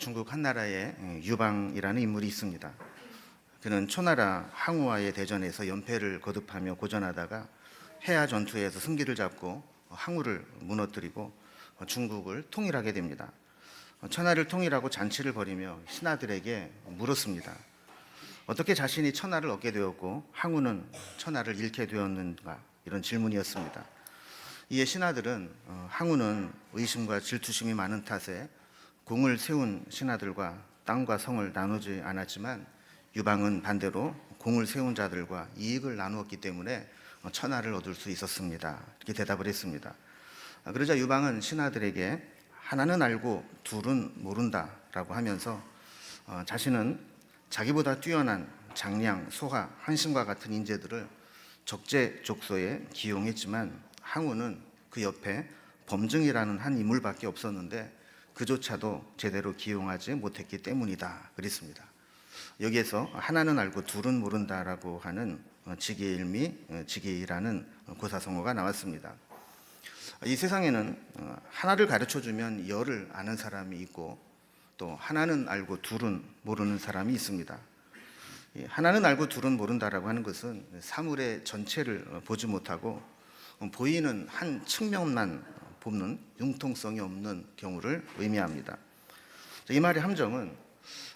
중국 한나라에 유방이라는 인물이 있습니다. 그는 초나라 항우와의 대전에서 연패를 거듭하며 고전하다가 해야 전투에서 승기를 잡고 항우를 무너뜨리고 중국을 통일하게 됩니다. 천하를 통일하고 잔치를 벌이며 신하들에게 물었습니다. 어떻게 자신이 천하를 얻게 되었고 항우는 천하를 잃게 되었는가? 이런 질문이었습니다. 이에 신하들은 항우는 의심과 질투심이 많은 탓에 공을 세운 신하들과 땅과 성을 나누지 않았지만 유방은 반대로 공을 세운 자들과 이익을 나누었기 때문에 천하를 얻을 수 있었습니다. 이렇게 대답을 했습니다. 그러자 유방은 신하들에게 하나는 알고 둘은 모른다라고 하면서 자신은 자기보다 뛰어난 장량, 소하, 한신과 같은 인재들을 적재적소에 기용했지만 항우는 그 옆에 범증이라는 한 인물밖에 없었는데 그조차도 제대로 기용하지 못했기 때문이다 그랬습니다. 여기에서 하나는 알고 둘은 모른다라고 하는 지계일미, 지계이라는 고사성어가 나왔습니다. 이 세상에는 하나를 가르쳐주면 열을 아는 사람이 있고 또 하나는 알고 둘은 모르는 사람이 있습니다. 하나는 알고 둘은 모른다라고 하는 것은 사물의 전체를 보지 못하고 보이는 한 측면만 보는 융통성이 없는 경우를 의미합니다. 이 말의 함정은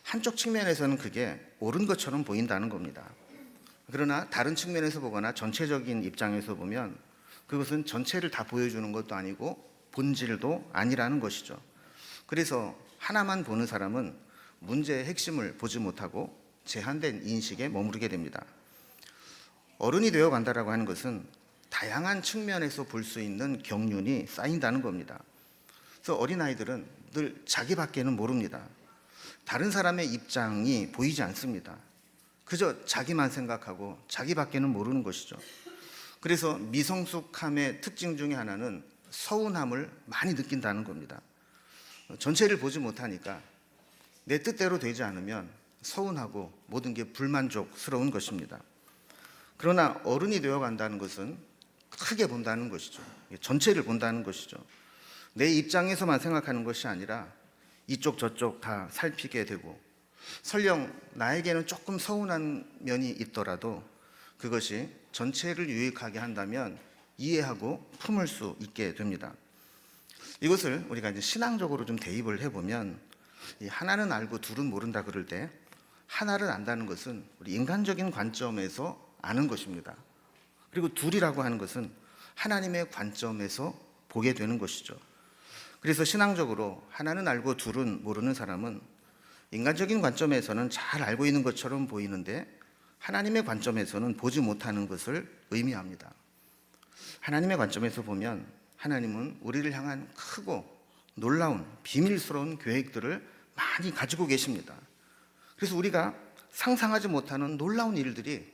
한쪽 측면에서는 그게 옳은 것처럼 보인다는 겁니다. 그러나 다른 측면에서 보거나 전체적인 입장에서 보면 그것은 전체를 다 보여주는 것도 아니고 본질도 아니라는 것이죠. 그래서 하나만 보는 사람은 문제의 핵심을 보지 못하고 제한된 인식에 머무르게 됩니다. 어른이 되어 간다라고 하는 것은 다양한 측면에서 볼 수 있는 경륜이 쌓인다는 겁니다. 그래서 어린아이들은 늘 자기밖에는 모릅니다. 다른 사람의 입장이 보이지 않습니다. 그저 자기만 생각하고 자기밖에는 모르는 것이죠. 그래서 미성숙함의 특징 중에 하나는 서운함을 많이 느낀다는 겁니다. 전체를 보지 못하니까 내 뜻대로 되지 않으면 서운하고 모든 게 불만족스러운 것입니다. 그러나 어른이 되어 간다는 것은 크게 본다는 것이죠. 전체를 본다는 것이죠. 내 입장에서만 생각하는 것이 아니라 이쪽 저쪽 다 살피게 되고 설령 나에게는 조금 서운한 면이 있더라도 그것이 전체를 유익하게 한다면 이해하고 품을 수 있게 됩니다. 이것을 우리가 이제 신앙적으로 좀 대입을 해보면 이 하나는 알고 둘은 모른다 그럴 때 하나를 안다는 것은 우리 인간적인 관점에서 아는 것입니다. 그리고 둘이라고 하는 것은 하나님의 관점에서 보게 되는 것이죠. 그래서 신앙적으로 하나는 알고 둘은 모르는 사람은 인간적인 관점에서는 잘 알고 있는 것처럼 보이는데 하나님의 관점에서는 보지 못하는 것을 의미합니다. 하나님의 관점에서 보면 하나님은 우리를 향한 크고 놀라운 비밀스러운 계획들을 많이 가지고 계십니다. 그래서 우리가 상상하지 못하는 놀라운 일들이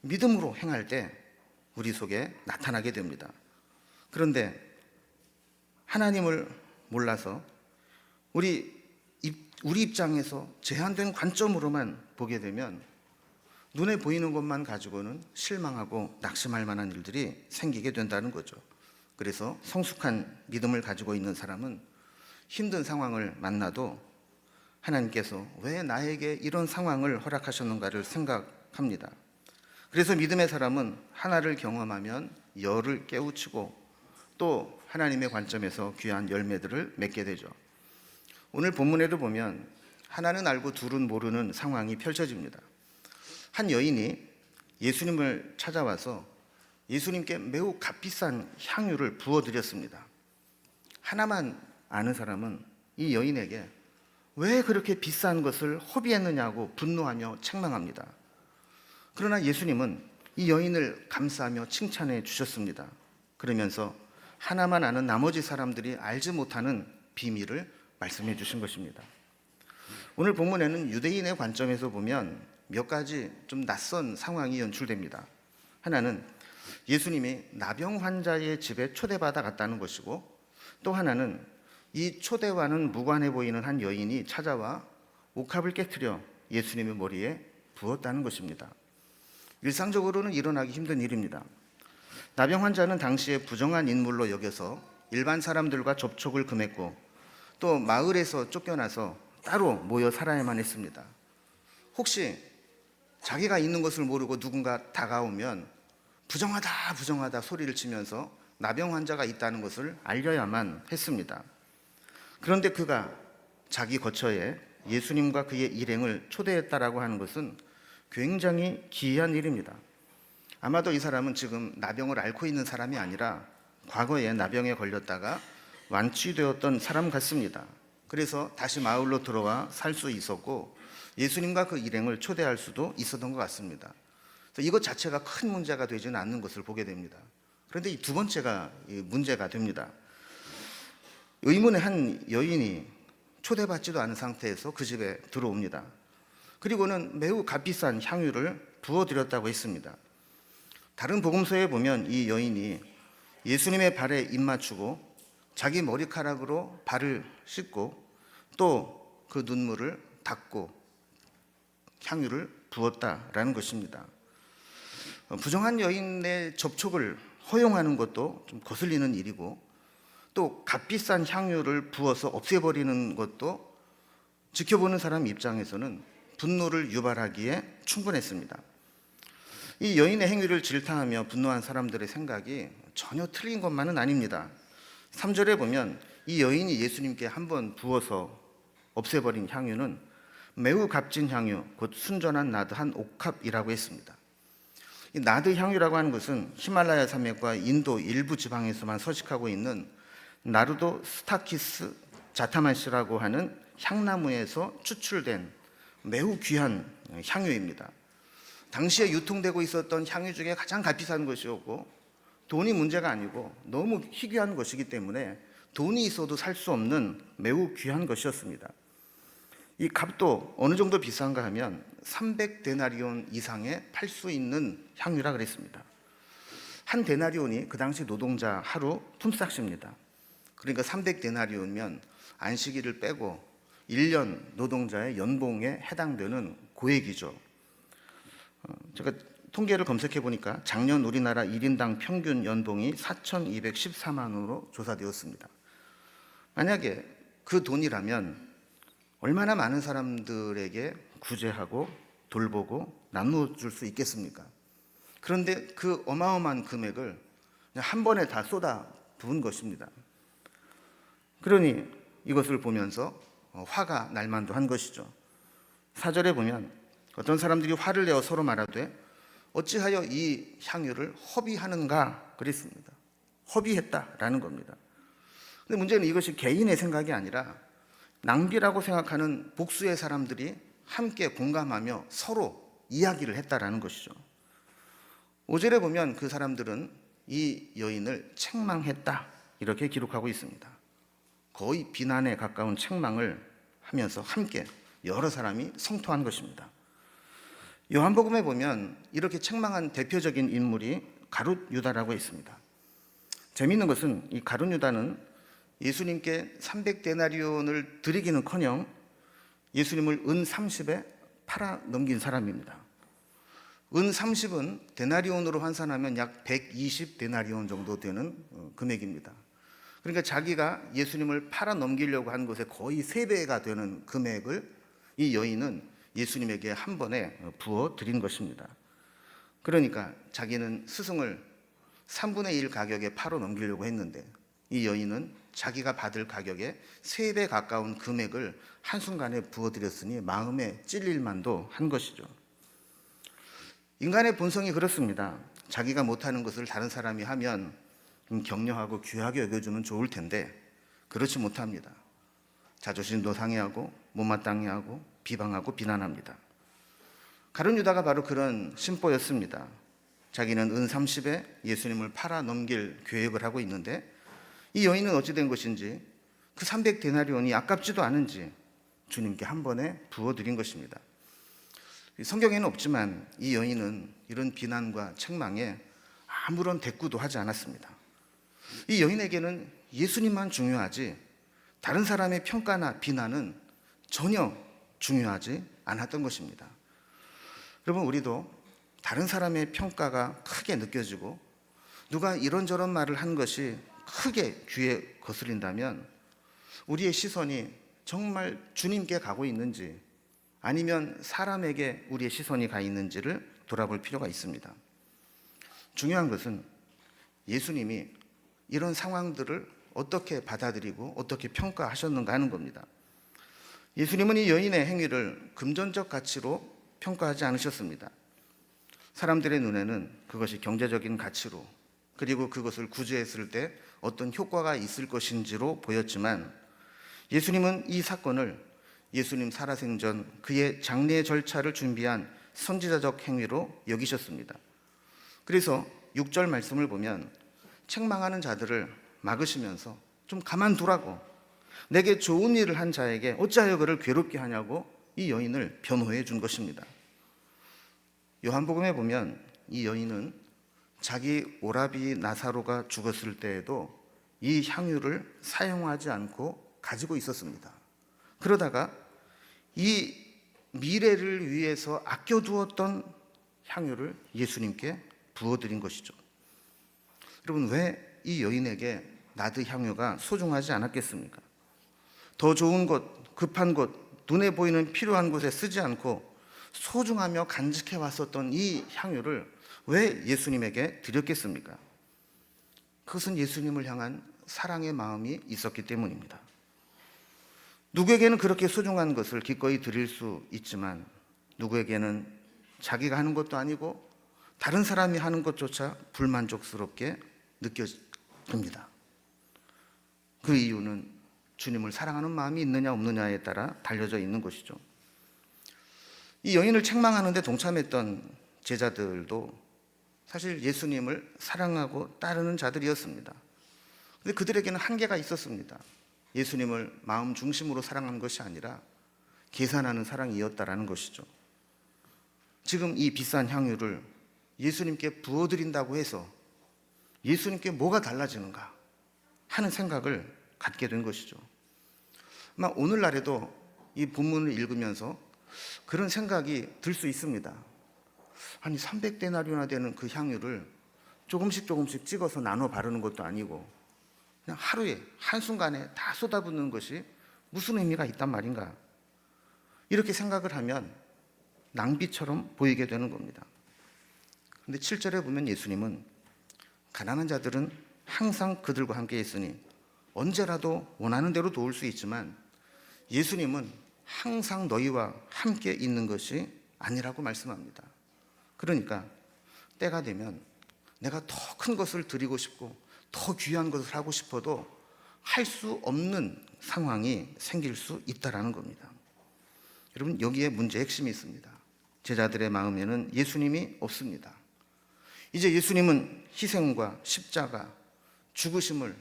믿음으로 행할 때 우리 속에 나타나게 됩니다. 그런데 하나님을 몰라서 우리 입장에서 제한된 관점으로만 보게 되면 눈에 보이는 것만 가지고는 실망하고 낙심할 만한 일들이 생기게 된다는 거죠. 그래서 성숙한 믿음을 가지고 있는 사람은 힘든 상황을 만나도 하나님께서 왜 나에게 이런 상황을 허락하셨는가를 생각합니다. 그래서 믿음의 사람은 하나를 경험하면 열을 깨우치고 또 하나님의 관점에서 귀한 열매들을 맺게 되죠. 오늘 본문에도 보면 하나는 알고 둘은 모르는 상황이 펼쳐집니다. 한 여인이 예수님을 찾아와서 예수님께 매우 값비싼 향유를 부어드렸습니다. 하나만 아는 사람은 이 여인에게 왜 그렇게 비싼 것을 허비했느냐고 분노하며 책망합니다. 그러나 예수님은 이 여인을 감싸며 칭찬해 주셨습니다. 그러면서 하나만 아는 나머지 사람들이 알지 못하는 비밀을 말씀해 주신 것입니다. 오늘 본문에는 유대인의 관점에서 보면 몇 가지 좀 낯선 상황이 연출됩니다. 하나는 예수님이 나병 환자의 집에 초대받아 갔다는 것이고 또 하나는 이 초대와는 무관해 보이는 한 여인이 찾아와 옥합을 깨트려 예수님의 머리에 부었다는 것입니다. 일상적으로는 일어나기 힘든 일입니다. 나병 환자는 당시에 부정한 인물로 여겨서 일반 사람들과 접촉을 금했고 또 마을에서 쫓겨나서 따로 모여 살아야만 했습니다. 혹시 자기가 있는 것을 모르고 누군가 다가오면 부정하다 부정하다 소리를 치면서 나병 환자가 있다는 것을 알려야만 했습니다. 그런데 그가 자기 거처에 예수님과 그의 일행을 초대했다라고 하는 것은 굉장히 기이한 일입니다. 아마도 이 사람은 지금 나병을 앓고 있는 사람이 아니라 과거에 나병에 걸렸다가 완치되었던 사람 같습니다. 그래서 다시 마을로 들어와 살 수 있었고 예수님과 그 일행을 초대할 수도 있었던 것 같습니다. 그래서 이것 자체가 큰 문제가 되지는 않는 것을 보게 됩니다. 그런데 이 두 번째가 문제가 됩니다. 의문의 한 여인이 초대받지도 않은 상태에서 그 집에 들어옵니다. 그리고는 매우 값비싼 향유를 부어드렸다고 했습니다. 다른 복음서에 보면 이 여인이 예수님의 발에 입 맞추고 자기 머리카락으로 발을 씻고 또 그 눈물을 닦고 향유를 부었다라는 것입니다. 부정한 여인의 접촉을 허용하는 것도 좀 거슬리는 일이고 또 값비싼 향유를 부어서 없애버리는 것도 지켜보는 사람 입장에서는 분노를 유발하기에 충분했습니다. 이 여인의 행위를 질타하며 분노한 사람들의 생각이 전혀 틀린 것만은 아닙니다. 3절에 보면 이 여인이 예수님께 한번 부어서 없애버린 향유는 매우 값진 향유, 곧 순전한 나드 한 옥합이라고 했습니다. 이 나드 향유라고 하는 것은 히말라야 산맥과 인도 일부 지방에서만 서식하고 있는 나르도 스타키스 자타마시라고 하는 향나무에서 추출된 매우 귀한 향유입니다. 당시에 유통되고 있었던 향유 중에 가장 값비싼 것이었고 돈이 문제가 아니고 너무 희귀한 것이기 때문에 돈이 있어도 살 수 없는 매우 귀한 것이었습니다. 이 값도 어느 정도 비싼가 하면 300데나리온 이상에 팔 수 있는 향유라 그랬습니다. 한 데나리온이 그 당시 노동자 하루 품삯입니다. 그러니까 300데나리온이면 안식일을 빼고 1년 노동자의 연봉에 해당되는 고액이죠. 제가 통계를 검색해 보니까 작년 우리나라 1인당 평균 연봉이 4,214만 원으로 조사되었습니다. 만약에 그 돈이라면 얼마나 많은 사람들에게 구제하고 돌보고 나누어줄 수 있겠습니까? 그런데 그 어마어마한 금액을 그냥 한 번에 다 쏟아 부은 것입니다. 그러니 이것을 보면서 화가 날 만도 한 것이죠. 4절에 보면 어떤 사람들이 화를 내어 서로 말하되 어찌하여 이 향유를 허비하는가 그랬습니다. 허비했다라는 겁니다. 근데 문제는 이것이 개인의 생각이 아니라 낭비라고 생각하는 복수의 사람들이 함께 공감하며 서로 이야기를 했다라는 것이죠. 5절에 보면 그 사람들은 이 여인을 책망했다 이렇게 기록하고 있습니다. 거의 비난에 가까운 책망을 하면서 함께 여러 사람이 성토한 것입니다. 요한복음에 보면 이렇게 책망한 대표적인 인물이 가룟 유다라고 있습니다. 재미있는 것은 이 가룟 유다는 예수님께 300데나리온을 드리기는커녕 예수님을 은 30에 팔아 넘긴 사람입니다. 은 30은 데나리온으로 환산하면 약 120데나리온 정도 되는 금액입니다. 그러니까 자기가 예수님을 팔아 넘기려고 한 것에 거의 3배가 되는 금액을 이 여인은 예수님에게 한 번에 부어 드린 것입니다. 그러니까 자기는 스승을 3분의 1 가격에 팔아 넘기려고 했는데 이 여인은 자기가 받을 가격에 3배 가까운 금액을 한순간에 부어드렸으니 마음에 찔릴 만도 한 것이죠. 인간의 본성이 그렇습니다. 자기가 못하는 것을 다른 사람이 하면 격려하고 귀하게 여겨주면 좋을 텐데 그렇지 못합니다. 자존심도 상해하고 못마땅해 하고 비방하고 비난합니다. 가룟 유다가 바로 그런 심보였습니다. 자기는 은 30에 예수님을 팔아 넘길 계획을 하고 있는데 이 여인은 어찌 된 것인지 그 300데나리온이 아깝지도 않은지 주님께 한 번에 부어드린 것입니다. 성경에는 없지만 이 여인은 이런 비난과 책망에 아무런 대꾸도 하지 않았습니다. 이 여인에게는 예수님만 중요하지 다른 사람의 평가나 비난은 전혀 중요하지 않았던 것입니다. 여러분, 우리도 다른 사람의 평가가 크게 느껴지고 누가 이런저런 말을 한 것이 크게 귀에 거슬린다면 우리의 시선이 정말 주님께 가고 있는지 아니면 사람에게 우리의 시선이 가 있는지를 돌아볼 필요가 있습니다. 중요한 것은 예수님이 이런 상황들을 어떻게 받아들이고 어떻게 평가하셨는가 하는 겁니다. 예수님은 이 여인의 행위를 금전적 가치로 평가하지 않으셨습니다. 사람들의 눈에는 그것이 경제적인 가치로, 그리고 그것을 구제했을 때 어떤 효과가 있을 것인지로 보였지만, 예수님은 이 사건을 예수님 살아생전 그의 장례 절차를 준비한 선지자적 행위로 여기셨습니다. 그래서 6절 말씀을 보면 책망하는 자들을 막으시면서 좀 가만두라고, 내게 좋은 일을 한 자에게 어찌하여 그를 괴롭게 하냐고 이 여인을 변호해 준 것입니다. 요한복음에 보면 이 여인은 자기 오라비 나사로가 죽었을 때에도 이 향유를 사용하지 않고 가지고 있었습니다. 그러다가 이 미래를 위해서 아껴두었던 향유를 예수님께 부어드린 것이죠. 여러분, 왜 이 여인에게 나드 향유가 소중하지 않았겠습니까? 더 좋은 곳, 급한 곳, 눈에 보이는 필요한 곳에 쓰지 않고 소중하며 간직해 왔었던 이 향유를 왜 예수님에게 드렸겠습니까? 그것은 예수님을 향한 사랑의 마음이 있었기 때문입니다. 누구에게는 그렇게 소중한 것을 기꺼이 드릴 수 있지만, 누구에게는 자기가 하는 것도 아니고 다른 사람이 하는 것조차 불만족스럽게 느껴집니다. 그 이유는 주님을 사랑하는 마음이 있느냐 없느냐에 따라 달려져 있는 것이죠. 이 여인을 책망하는데 동참했던 제자들도 사실 예수님을 사랑하고 따르는 자들이었습니다. 그런데 그들에게는 한계가 있었습니다. 예수님을 마음 중심으로 사랑한 것이 아니라 계산하는 사랑이었다라는 것이죠. 지금 이 비싼 향유를 예수님께 부어드린다고 해서 예수님께 뭐가 달라지는가 하는 생각을 갖게 된 것이죠. 아마 오늘날에도 이 본문을 읽으면서 그런 생각이 들 수 있습니다. 아니, 300데나리오나 되는 그 향유를 조금씩 찍어서 나눠 바르는 것도 아니고 그냥 하루에 한순간에 다 쏟아붓는 것이 무슨 의미가 있단 말인가, 이렇게 생각을 하면 낭비처럼 보이게 되는 겁니다. 그런데 7절에 보면 예수님은 가난한 자들은 항상 그들과 함께 있으니 언제라도 원하는 대로 도울 수 있지만 예수님은 항상 너희와 함께 있는 것이 아니라고 말씀합니다. 그러니까 때가 되면 내가 더 큰 것을 드리고 싶고 더 귀한 것을 하고 싶어도 할 수 없는 상황이 생길 수 있다는 겁니다. 여러분, 여기에 문제의 핵심이 있습니다. 제자들의 마음에는 예수님이 없습니다. 이제 예수님은 희생과 십자가, 죽으심을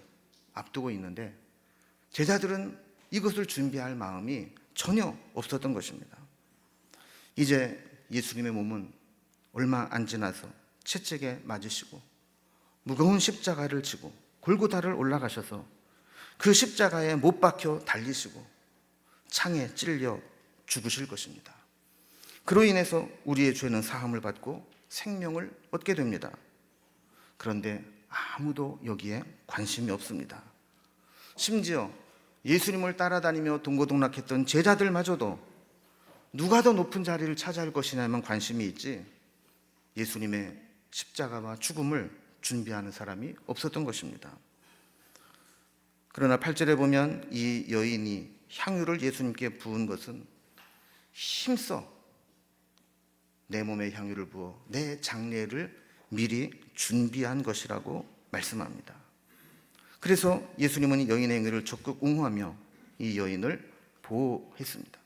앞두고 있는데 제자들은 이것을 준비할 마음이 전혀 없었던 것입니다. 이제 예수님의 몸은 얼마 안 지나서 채찍에 맞으시고 무거운 십자가를 지고 골고다를 올라가셔서 그 십자가에 못 박혀 달리시고 창에 찔려 죽으실 것입니다. 그로 인해서 우리의 죄는 사함을 받고 생명을 얻게 됩니다. 그런데 아무도 여기에 관심이 없습니다. 심지어 예수님을 따라다니며 동고동락했던 제자들마저도 누가 더 높은 자리를 차지할 것이냐면 관심이 있지, 예수님의 십자가와 죽음을 준비하는 사람이 없었던 것입니다. 그러나 8절에 보면 이 여인이 향유를 예수님께 부은 것은 힘써 내 몸에 향유를 부어 내 장례를 미리 준비한 것이라고 말씀합니다. 그래서 예수님은 여인의 행위를 적극 옹호하며 이 여인을 보호했습니다.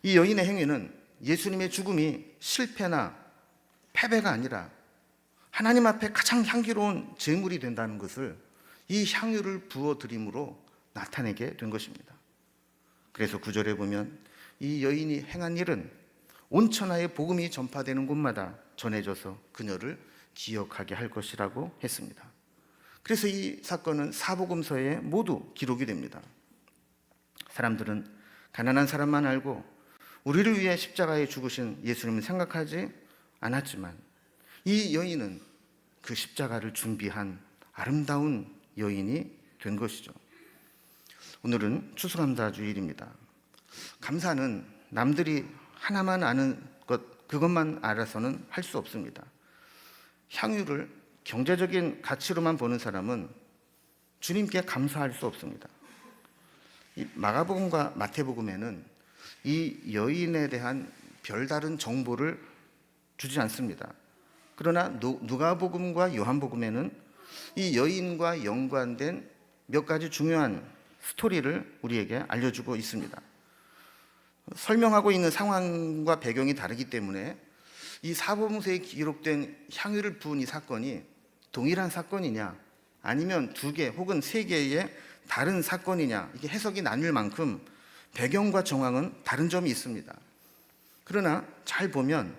이 여인의 행위는 예수님의 죽음이 실패나 패배가 아니라 하나님 앞에 가장 향기로운 제물이 된다는 것을 이 향유를 부어드림으로 나타내게 된 것입니다. 그래서 9절에 보면 이 여인이 행한 일은 온 천하에 복음이 전파되는 곳마다 전해져서 그녀를 기억하게 할 것이라고 했습니다. 그래서 이 사건은 사복음서에 모두 기록이 됩니다. 사람들은 가난한 사람만 알고 우리를 위해 십자가에 죽으신 예수님을 생각하지 않았지만 이 여인은 그 십자가를 준비한 아름다운 여인이 된 것이죠. 오늘은 추수감사 주일입니다. 감사는 남들이 하나만 아는 것, 그것만 알아서는 할 수 없습니다. 향유를 경제적인 가치로만 보는 사람은 주님께 감사할 수 없습니다. 이 마가복음과 마태복음에는 이 여인에 대한 별다른 정보를 주지 않습니다. 그러나 누가복음과 요한복음에는 이 여인과 연관된 몇 가지 중요한 스토리를 우리에게 알려주고 있습니다. 설명하고 있는 상황과 배경이 다르기 때문에 이 사복음서에 기록된 향유를 부은 이 사건이 동일한 사건이냐, 아니면 두 개 혹은 세 개의 다른 사건이냐, 이게 해석이 나뉠 만큼 배경과 정황은 다른 점이 있습니다. 그러나 잘 보면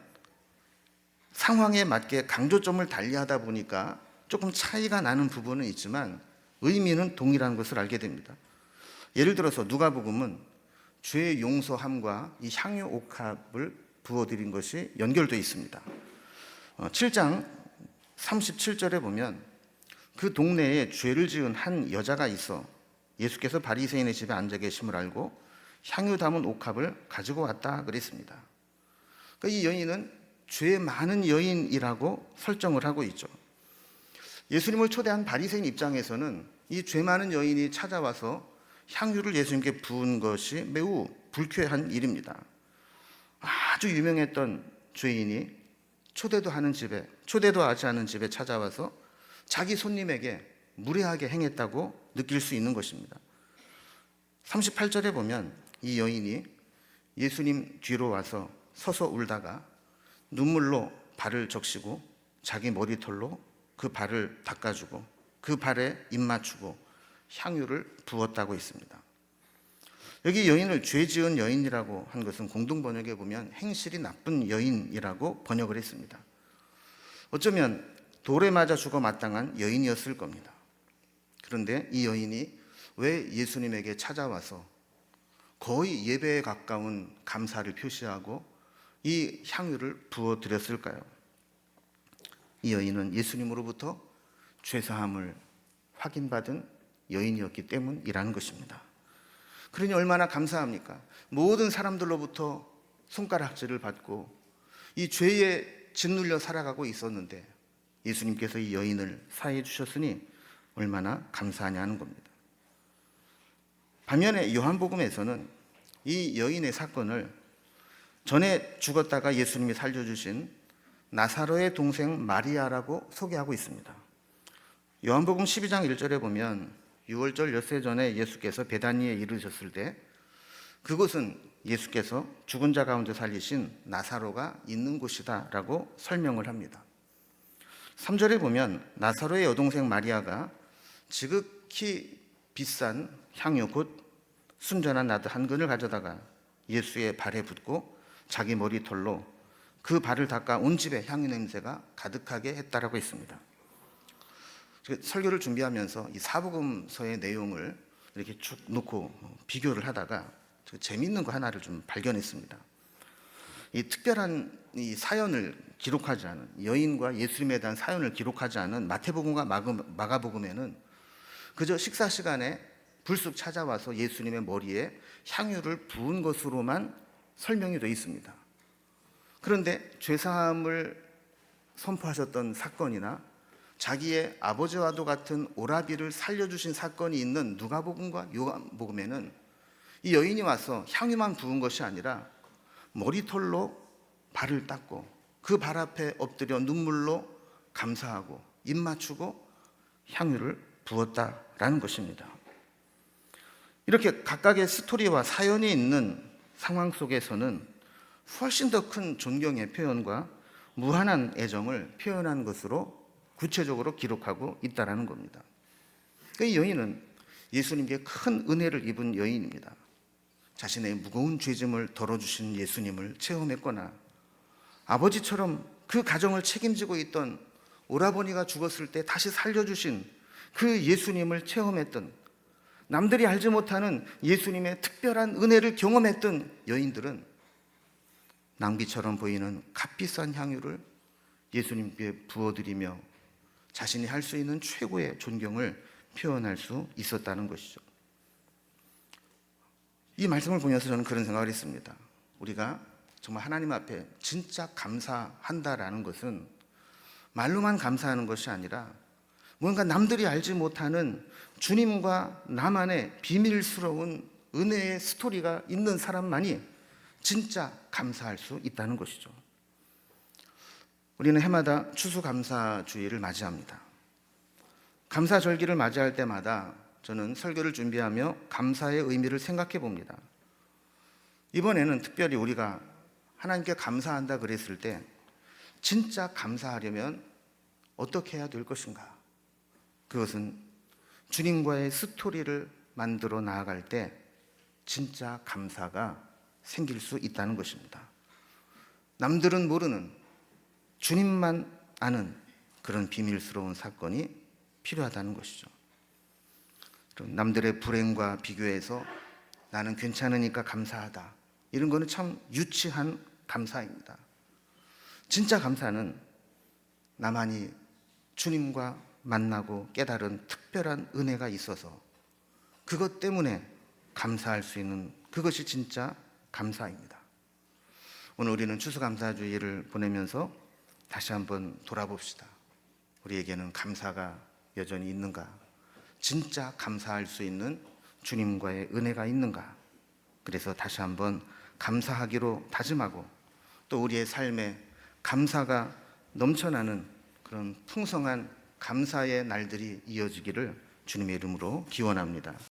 상황에 맞게 강조점을 달리하다 보니까 조금 차이가 나는 부분은 있지만 의미는 동일한 것을 알게 됩니다. 예를 들어서 누가복음은 죄의 용서함과 이 향유 옥합을 부어드린 것이 연결되어 있습니다. 7장 37절에 보면 그 동네에 죄를 지은 한 여자가 있어 예수께서 바리새인의 집에 앉아 계심을 알고 향유 담은 옥합을 가지고 왔다 그랬습니다. 그러니까 이 여인은 죄 많은 여인이라고 설정을 하고 있죠. 예수님을 초대한 바리새인 입장에서는 이 죄 많은 여인이 찾아와서 향유를 예수님께 부은 것이 매우 불쾌한 일입니다. 아주 유명했던 죄인이 초대도 하지 않은 집에 찾아와서 자기 손님에게 무례하게 행했다고 느낄 수 있는 것입니다. 38절에 보면 이 여인이 예수님 뒤로 와서 서서 울다가 눈물로 발을 적시고 자기 머리털로 그 발을 닦아주고 그 발에 입 맞추고 향유를 부었다고 했습니다. 여기 여인을 죄 지은 여인이라고 한 것은 공동 번역에 보면 행실이 나쁜 여인이라고 번역을 했습니다. 어쩌면 돌에 맞아 죽어 마땅한 여인이었을 겁니다. 그런데 이 여인이 왜 예수님에게 찾아와서 거의 예배에 가까운 감사를 표시하고 이 향유를 부어드렸을까요? 이 여인은 예수님으로부터 죄사함을 확인받은 여인이었기 때문이라는 것입니다. 그러니 얼마나 감사합니까? 모든 사람들로부터 손가락질을 받고 이 죄에 짓눌려 살아가고 있었는데 예수님께서 이 여인을 사해 주셨으니 얼마나 감사하냐는 겁니다. 반면에 요한복음에서는 이 여인의 사건을 전에 죽었다가 예수님이 살려주신 나사로의 동생 마리아라고 소개하고 있습니다. 요한복음 12장 1절에 보면 6월절 엿새 전에 예수께서 베다니에 이르셨을 때 그곳은 예수께서 죽은 자 가운데 살리신 나사로가 있는 곳이다 라고 설명을 합니다. 3절에 보면 나사로의 여동생 마리아가 지극히 비싼 향유 곧 순전한 나드 한 근을 가져다가 예수의 발에 붓고 자기 머리털로 그 발을 닦아 온 집에 향유 냄새가 가득하게 했다라고 했습니다. 설교를 준비하면서 이 사복음서의 내용을 이렇게 쭉 놓고 비교를 하다가 재미있는 거 하나를 좀 발견했습니다. 이 특별한 이 사연을 기록하지 않은 여인과 예수님에 대한 사연을 기록하지 않은 마태복음과 마가복음에는 그저 식사 시간에 불쑥 찾아와서 예수님의 머리에 향유를 부은 것으로만 설명이 되어 있습니다. 그런데 죄사함을 선포하셨던 사건이나 자기의 아버지와도 같은 오라비를 살려주신 사건이 있는 누가복음과 요한복음에는 이 여인이 와서 향유만 부은 것이 아니라 머리털로 발을 닦고 그 발 앞에 엎드려 눈물로 감사하고 입 맞추고 향유를 부었다라는 것입니다. 이렇게 각각의 스토리와 사연이 있는 상황 속에서는 훨씬 더 큰 존경의 표현과 무한한 애정을 표현한 것으로 구체적으로 기록하고 있다는 겁니다. 이 여인은 예수님께 큰 은혜를 입은 여인입니다. 자신의 무거운 죄짐을 덜어주신 예수님을 체험했거나 아버지처럼 그 가정을 책임지고 있던 오라버니가 죽었을 때 다시 살려주신 그 예수님을 체험했던, 남들이 알지 못하는 예수님의 특별한 은혜를 경험했던 여인들은 낭비처럼 보이는 값비싼 향유를 예수님께 부어드리며 자신이 할 수 있는 최고의 존경을 표현할 수 있었다는 것이죠. 이 말씀을 보면서 저는 그런 생각을 했습니다. 우리가 정말 하나님 앞에 진짜 감사한다라는 것은 말로만 감사하는 것이 아니라 뭔가 남들이 알지 못하는 주님과 나만의 비밀스러운 은혜의 스토리가 있는 사람만이 진짜 감사할 수 있다는 것이죠. 우리는 해마다 추수감사주일을 맞이합니다. 감사절기를 맞이할 때마다 저는 설교를 준비하며 감사의 의미를 생각해 봅니다. 이번에는 특별히 우리가 하나님께 감사한다 그랬을 때 진짜 감사하려면 어떻게 해야 될 것인가? 그것은 주님과의 스토리를 만들어 나아갈 때 진짜 감사가 생길 수 있다는 것입니다. 남들은 모르는 주님만 아는 그런 비밀스러운 사건이 필요하다는 것이죠. 남들의 불행과 비교해서 나는 괜찮으니까 감사하다, 이런 거는 참 유치한 감사입니다. 진짜 감사는 나만이 주님과 만나고 깨달은 특별한 은혜가 있어서 그것 때문에 감사할 수 있는 그것이 진짜 감사입니다. 오늘 우리는 추수감사주일을 보내면서 다시 한번 돌아봅시다. 우리에게는 감사가 여전히 있는가? 진짜 감사할 수 있는 주님과의 은혜가 있는가? 그래서 다시 한번 감사하기로 다짐하고 또 우리의 삶에 감사가 넘쳐나는 그런 풍성한 감사의 날들이 이어지기를 주님의 이름으로 기원합니다.